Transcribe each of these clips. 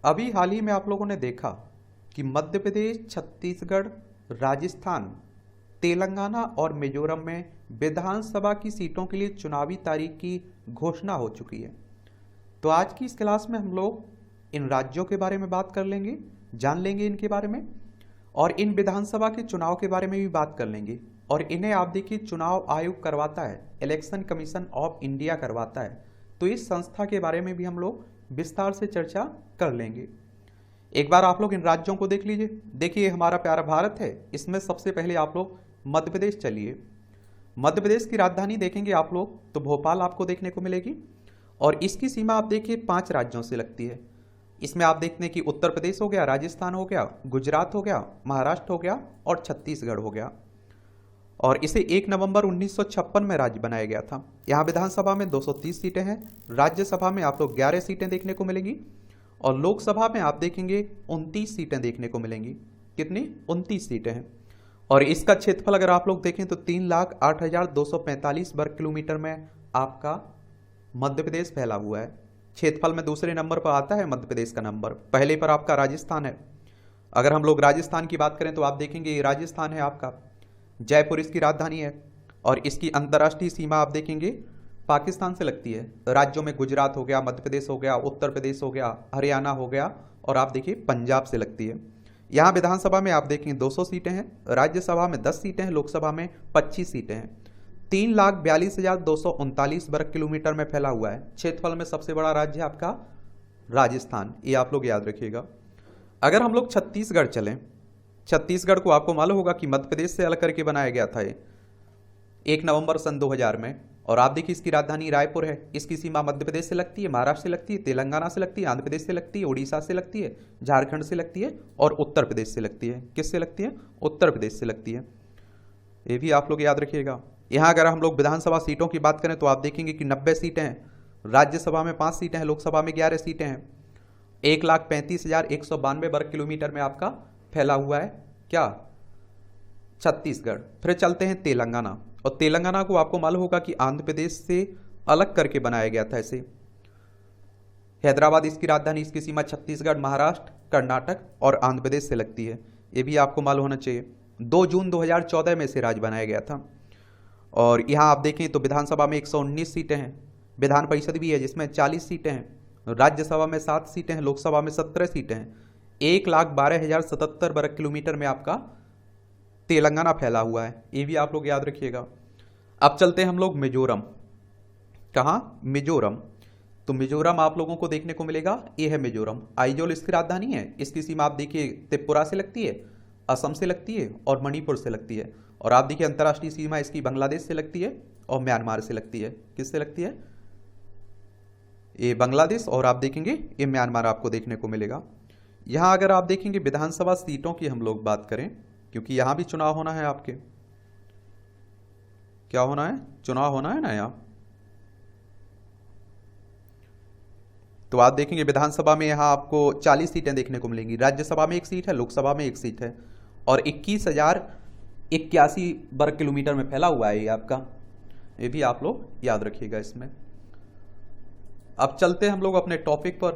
अभी हाल ही में आप लोगों ने देखा कि मध्य प्रदेश, छत्तीसगढ़, राजस्थान, तेलंगाना और मिजोरम में विधानसभा की सीटों के लिए चुनावी तारीख की घोषणा हो चुकी है। तो आज की इस क्लास में हम लोग इन राज्यों के बारे में बात कर लेंगे, जान लेंगे इनके बारे में, और इन विधानसभा के चुनाव के बारे में भी बात कर लेंगे। और इन्हें आप देखिए चुनाव आयोग करवाता है, इलेक्शन कमीशन ऑफ इंडिया करवाता है। तो इस संस्था के बारे में भी हम लोग विस्तार से चर्चा कर लेंगे। एक बार आप लोग इन राज्यों को देख लीजिए। देखिए हमारा प्यारा भारत है, इसमें सबसे पहले आप लोग मध्य प्रदेश चलिए। मध्य प्रदेश की राजधानी देखेंगे आप लोग तो भोपाल आपको देखने को मिलेगी, और इसकी सीमा आप देखिए 5 राज्यों से लगती है। इसमें आप देखते हैं कि उत्तर प्रदेश हो गया, राजस्थान हो गया, गुजरात हो गया, महाराष्ट्र हो गया और छत्तीसगढ़ हो गया। और इसे 1 नवंबर 1956 में राज्य बनाया गया था। यहाँ विधानसभा में 230 सीटें हैं, राज्यसभा में आप लोग 11 सीटें देखने को मिलेंगी, और लोकसभा में आप देखेंगे 29 सीटें देखने को मिलेंगी। कितनी? 29 सीटें हैं। और इसका क्षेत्रफल अगर आप लोग देखें तो 3,08,245 वर्ग किलोमीटर में आपका मध्य प्रदेश फैला हुआ है। क्षेत्रफल में दूसरे नंबर पर आता है मध्य प्रदेश का नंबर, पहले पर आपका राजस्थान है। अगर हम लोग राजस्थान की बात करें तो आप देखेंगे ये राजस्थान है आपका, जयपुर इसकी राजधानी है, और इसकी अंतर्राष्ट्रीय सीमा आप देखेंगे पाकिस्तान से लगती है। राज्यों में गुजरात हो गया, मध्य प्रदेश हो गया, उत्तर प्रदेश हो गया, हरियाणा हो गया, और आप देखिए पंजाब से लगती है। यहाँ विधानसभा में आप देखेंगे 200 सीटें हैं, राज्यसभा में 10 सीटें हैं, लोकसभा में 25 सीटें हैं। 3,42,239 वर्ग किलोमीटर में फैला हुआ है। क्षेत्रफल में सबसे बड़ा राज्य है आपका राजस्थान, ये आप लोग याद रखिएगा। अगर हम लोग छत्तीसगढ़ चलें, छत्तीसगढ़ को आपको मालूम होगा कि मध्य प्रदेश से अलग करके बनाया गया था ये 1 नवंबर सन 2000 में। और आप देखिए इसकी राजधानी रायपुर है। इसकी सीमा मध्य प्रदेश से लगती है, महाराष्ट्र से लगती है, तेलंगाना से लगती है, आंध्र प्रदेश से लगती है, उड़ीसा से लगती है, झारखंड से लगती है, और उत्तर प्रदेश से लगती है। किससे लगती है? उत्तर प्रदेश से लगती है। ये भी आप लोग याद रखिएगा। यहाँ अगर हम लोग विधानसभा सीटों की बात करें तो आप देखेंगे कि 90 सीटें हैं, राज्यसभा में 5 सीटें हैं, लोकसभा में 11 सीटें हैं। 1,35,192 वर्ग किलोमीटर में आपका फैला हुआ है क्या? छत्तीसगढ़। फिर चलते हैं तेलंगाना, और तेलंगाना को आपको मालूम होगा कि आंध्र प्रदेश से अलग करके बनाया गया था इसे। हैदराबाद इसकी राजधानी, इसकी सीमा छत्तीसगढ़, महाराष्ट्र, कर्नाटक और आंध्र प्रदेश से लगती है। ये भी आपको मालूम होना चाहिए। 2 जून 2014 में इसे राज्य बनाया गया था। और यहाँ आप देखें तो विधानसभा में 119 सीटें हैं, विधान परिषद भी है जिसमें 40 सीटें हैं, राज्यसभा में 7 सीटें हैं, लोकसभा में 17 सीटें हैं। 1,12,077 वर्ग किलोमीटर में आपका तेलंगाना फैला हुआ है। ये भी आप लोग याद रखिएगा। अब चलते हैं हम लोग मिजोरम। कहाँ? मिजोरम। तो मिजोरम आप लोगों को देखने को मिलेगा, ये है मिजोरम। आइजोल इसकी राजधानी है। इसकी सीमा आप देखिए त्रिपुरा से लगती है, असम से लगती है और मणिपुर से लगती है। और आप देखिए अंतर्राष्ट्रीय सीमा इसकी बांग्लादेश से लगती है और म्यांमार से लगती है। किससे लगती है? ये बांग्लादेश, और आप देखेंगे ये म्यांमार आपको देखने को मिलेगा। यहाँ अगर आप देखेंगे विधानसभा सीटों की हम लोग बात करें, क्योंकि यहाँ भी चुनाव होना है आपके। क्या होना है? चुनाव होना है ना यहाँ। तो आप देखेंगे विधानसभा में यहाँ आपको 40 सीटें देखने को मिलेंगी, राज्यसभा में 1 सीट है, लोकसभा में 1 सीट है, और 21,081 वर्ग किलोमीटर में फैला हुआ है ये आपका। ये भी आप लोग याद रखिएगा इसमें। अब चलते हैं हम लोग अपने टॉपिक पर।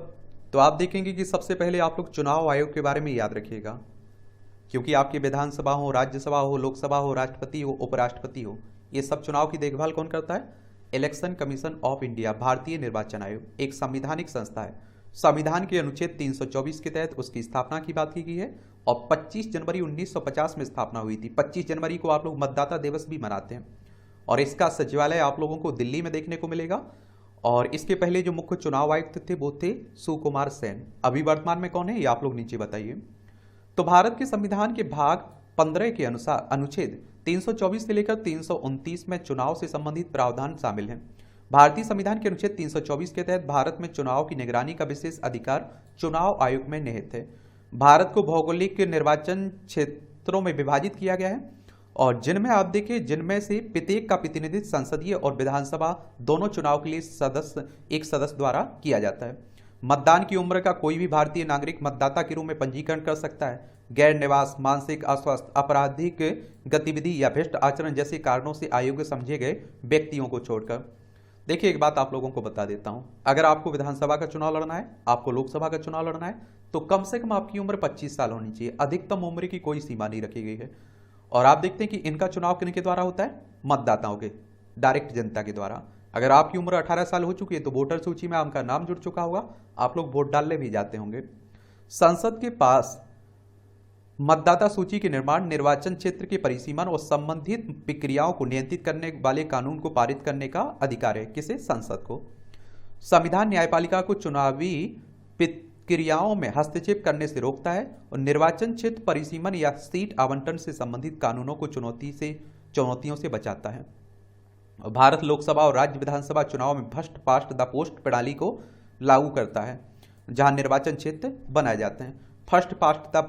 तो आप देखेंगे कि सबसे पहले आप लोग चुनाव आयोग के बारे में याद रखिएगा, क्योंकि आपकी विधानसभा हो, राज्यसभा हो, लोकसभा हो, राष्ट्रपति हो, उपराष्ट्रपति हो, ये सब चुनाव की देखभाल कौन करता है? इलेक्शन कमीशन ऑफ इंडिया, भारतीय निर्वाचन आयोग, एक संवैधानिक संस्था है। संविधान के अनुच्छेद 324 के तहत उसकी स्थापना की बात की गई है, और 25 जनवरी 1950 में स्थापना हुई थी। 25 जनवरी को आप लोग मतदाता दिवस भी मनाते हैं। और इसका सचिवालय आप लोगों को दिल्ली में देखने को मिलेगा। और इसके पहले जो मुख्य चुनाव आयुक्त थे वो थे सुकुमार सेन। अभी वर्तमान में कौन है ये आप लोग नीचे बताइए। तो भारत के संविधान के भाग 15 के अनुसार अनुच्छेद 324 से लेकर 329 में चुनाव से संबंधित प्रावधान शामिल हैं। भारतीय संविधान के अनुच्छेद 324 के तहत भारत में चुनाव की निगरानी का विशेष अधिकार चुनाव आयोग में निहित है। भारत को भौगोलिक निर्वाचन क्षेत्रों में विभाजित किया गया है, और जिनमें आप देखिए जिनमें से प्रत्येक का प्रतिनिधित्व संसदीय और विधानसभा दोनों चुनाव के लिए एक सदस्य द्वारा किया जाता है। मतदान की उम्र का कोई भी भारतीय नागरिक मतदाता के रूप में पंजीकरण कर सकता है। गैर निवास, मानसिक अस्वस्थ, आपराधिक गतिविधि या भ्रष्ट आचरण जैसे कारणों से अयोग्य समझे गए व्यक्तियों को छोड़कर। देखिए एक बात आप लोगों को बता देता हूं, अगर आपको विधानसभा का चुनाव लड़ना है, आपको लोकसभा का चुनाव लड़ना है, तो कम से कम आपकी उम्र 25 साल होनी चाहिए। अधिकतम उम्र की कोई सीमा नहीं रखी गई है। और आप देखते हैं कि इनका चुनाव किनके द्वारा होता है? मतदाताओं के, डायरेक्ट जनता के द्वारा। अगर आपकी उम्र 18 साल हो चुकी है तो वोटर सूची में आपका नाम जुड़ चुका होगा, आप लोग वोट डालने भी जाते होंगे। संसद के पास मतदाता सूची के निर्माण, निर्वाचन क्षेत्र के परिसीमन और संबंधित प्रक्रियाओं को नियंत्रित करने वाले कानून को पारित करने का अधिकार है। किसे? संसद को। संविधान न्यायपालिका को चुनावी प्रक्रियाओं में हस्तक्षेप करने से रोकता है और निर्वाचन क्षेत्र परिसीमन या सीट आवंटन से संबंधित कानूनों को चुनौतियों से बचाता है। भारत लोकसभा और राज्य विधानसभा चुनाव में फर्स्ट पास्ट द पोस्ट प्रणाली को लागू करता है, जहां निर्वाचन क्षेत्र बनाए जाते हैं। फर्स्ट पास्ट द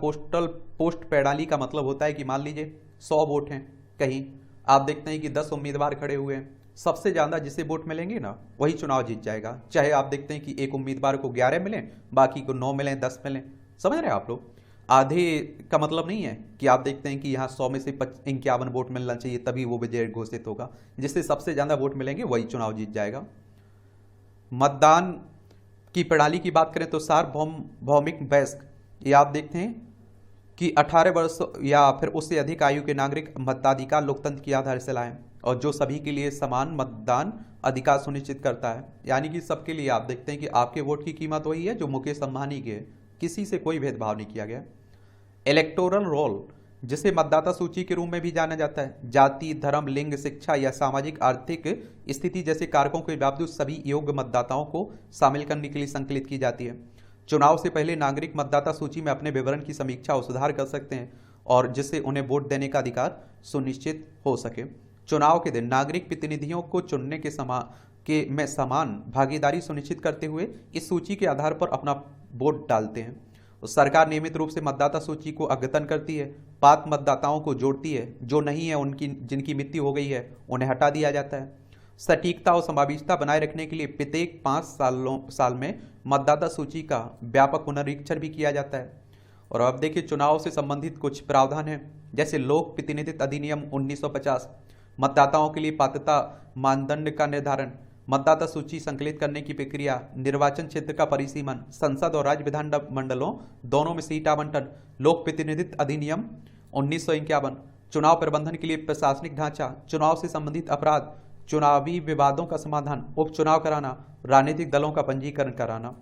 पोस्ट प्रणाली का मतलब होता है कि मान लीजिए 100 वोट हैं कहीं, आप देखते हैं कि 10 उम्मीदवार खड़े हुए हैं, सबसे ज़्यादा जिसे वोट मिलेंगे ना वही चुनाव जीत जाएगा। चाहे आप देखते हैं कि एक उम्मीदवार को 11 मिलें, बाकी को 9 मिलें, 10 मिलें। समझ रहे हैं आप लोग? आधे का मतलब नहीं है कि आप देखते हैं कि यहाँ 100 में से 51 वोट मिलना चाहिए तभी वो विजय घोषित होगा। जिससे सबसे ज़्यादा वोट मिलेंगे वही चुनाव जीत जाएगा। मतदान की प्रणाली की बात करें तो सार्वभौमिक वयस्क, ये आप देखते हैं कि 18 वर्ष या फिर उससे अधिक आयु के नागरिक मताधिकार लोकतंत्र की आधारशिला है और जो सभी के लिए समान मतदान अधिकार सुनिश्चित करता है। यानी कि सबके लिए आप देखते हैं कि आपके वोट की कीमत वही है जो मुकेश अंबानी की है, किसी से कोई भेदभाव नहीं किया गया। इलेक्टोरल रोल, जिसे मतदाता सूची के रूप में भी जाना जाता है, जाति, धर्म, लिंग, शिक्षा या सामाजिक आर्थिक स्थिति जैसे कारकों के बावजूद सभी योग्य मतदाताओं को शामिल करने के लिए संकलित की जाती है। चुनाव से पहले नागरिक मतदाता सूची में अपने विवरण की समीक्षा और सुधार कर सकते हैं और जिससे उन्हें वोट देने का अधिकार सुनिश्चित हो सके। चुनाव के दिन नागरिक प्रतिनिधियों को चुनने में समान भागीदारी सुनिश्चित करते हुए इस सूची के आधार पर अपना वोट डालते हैं। सरकार नियमित रूप से मतदाता सूची को अद्यतन करती है, पात्र मतदाताओं को जोड़ती है, जो नहीं है उनकी जिनकी मृत्यु हो गई है उन्हें हटा दिया जाता है। सटीकता और समावेशिता बनाए रखने के लिए प्रत्येक 5 साल में मतदाता सूची का व्यापक पुनरीक्षण भी किया जाता है। और अब देखिए चुनाव से संबंधित कुछ प्रावधान हैं, जैसे लोक प्रतिनिधित्व अधिनियम 1950, मतदाताओं के लिए पात्रता मानदंड का निर्धारण, मतदाता सूची संकलित करने की प्रक्रिया, निर्वाचन क्षेत्र का परिसीमन, संसद और राज्य विधान मंडलों दोनों में सीट आवंटन, लोक प्रतिनिधित्व अधिनियम 1951, चुनाव प्रबंधन के लिए प्रशासनिक ढांचा, चुनाव से संबंधित अपराध, चुनावी विवादों का समाधान, उपचुनाव कराना, राजनीतिक दलों का पंजीकरण कराना।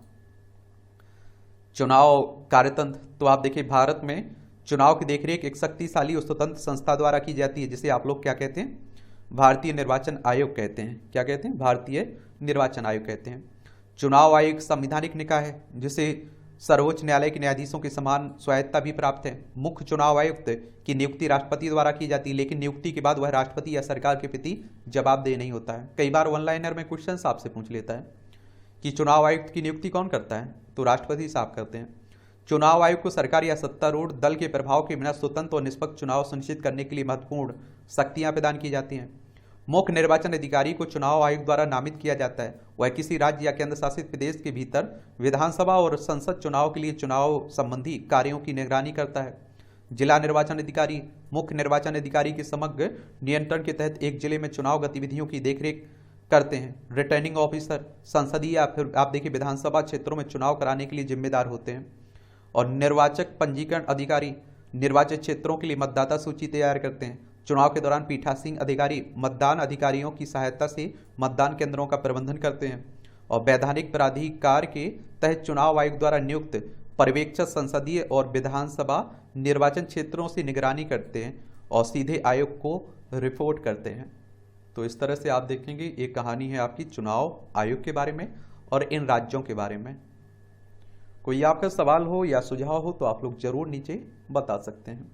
चुनाव कार्यतंत्र, तो आप देखिए भारत में चुनाव की देखरेख एक शक्तिशाली और स्वतंत्र संस्था द्वारा की जाती है, जिसे आप लोग क्या कहते हैं? भारतीय निर्वाचन आयोग कहते हैं। क्या कहते हैं? भारतीय निर्वाचन आयोग कहते हैं। चुनाव आयोग संवैधानिक निकाय है जिसे सर्वोच्च न्यायालय के न्यायाधीशों के समान स्वायत्ता भी प्राप्त है। मुख्य चुनाव आयुक्त की नियुक्ति राष्ट्रपति द्वारा की जाती है, लेकिन नियुक्ति के बाद वह राष्ट्रपति या सरकार के प्रति जवाबदेह नहीं होता है। कई बार वन लाइनर में क्वेश्चन आपसे पूछ लेता है कि चुनाव आयुक्त की नियुक्ति कौन करता है, तो राष्ट्रपति साहब करते हैं। चुनाव आयोग को सरकार या सत्तारूढ़ दल के प्रभाव के बिना स्वतंत्र और निष्पक्ष चुनाव सुनिश्चित करने के लिए महत्वपूर्ण शक्तियां प्रदान की जाती हैं। मुख्य निर्वाचन अधिकारी को चुनाव आयोग द्वारा नामित किया जाता है। वह किसी राज्य या केंद्र शासित प्रदेश के भीतर विधानसभा और संसद चुनाव के लिए चुनाव संबंधी कार्यों की निगरानी करता है। जिला निर्वाचन अधिकारी मुख्य निर्वाचन अधिकारी के समग्र नियंत्रण के तहत एक जिले में चुनाव गतिविधियों की देखरेख करते हैं। रिटर्निंग ऑफिसर संसदीय या फिर आप देखिए विधानसभा क्षेत्रों में चुनाव कराने के लिए जिम्मेदार होते हैं। और निर्वाचक पंजीकरण अधिकारी निर्वाचित क्षेत्रों के लिए मतदाता सूची तैयार करते हैं। चुनाव के दौरान पीठासीन अधिकारी मतदान अधिकारियों की सहायता से मतदान केंद्रों का प्रबंधन करते हैं। और वैधानिक प्राधिकार के तहत चुनाव आयोग द्वारा नियुक्त पर्यवेक्षक संसदीय और विधानसभा निर्वाचन क्षेत्रों से निगरानी करते हैं और सीधे आयोग को रिपोर्ट करते हैं। तो इस तरह से आप देखेंगे ये कहानी है आपकी चुनाव आयोग के बारे में और इन राज्यों के बारे में। कोई आपका सवाल हो या सुझाव हो तो आप लोग जरूर नीचे बता सकते हैं।